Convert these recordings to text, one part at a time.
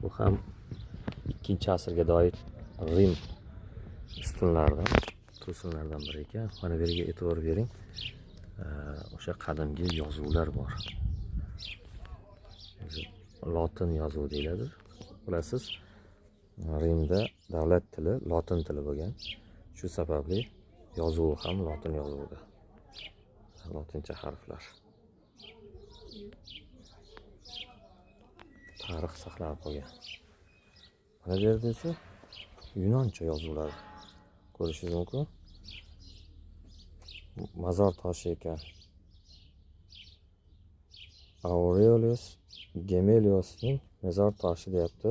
Bu ham 2-asrga doir Rim ustunlaridan, to'sinlardan biri ekan. Mana bu yerga e'tibor bering. O'sha qadimgi yozuvlar bor. Lotin yozuvi deyiladi. Bilasiz, Rimda davlat tili lotin tili bo'lgan. Shu sababli yozuvi ham lotin yozuvida. Lotincha harflar. Tarix saqlanib qolgan. Mana bu yerda esa Yunoncha yozuvlar ko'rishingiz mumkin. Mazor toshi ekan. Aurelius Gemeliosning mezor toshi deyapti.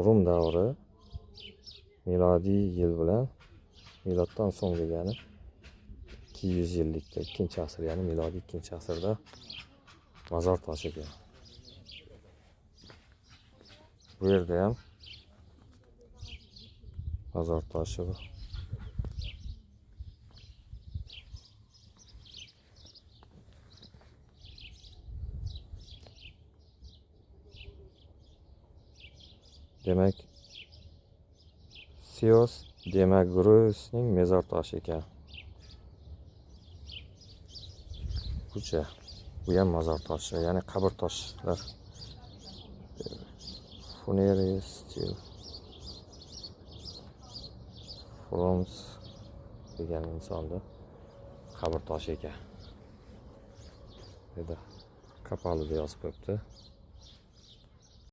Rum davri milodiy yil bilan miloddan so'ng degani 200 yillikda 2-asr, ya'ni milodiy 2-asrda mazor toshi ekan. Bu yerda ham mazor toshi bor. Demak, Sios Demagorusning mezor toshi ekan. Bu ham mezor toshi, ya'ni qabr toshlar. Funerary stil Froms degan insonda qabr toshi ekan. Dedi, kapalida yozib qo'yibdi.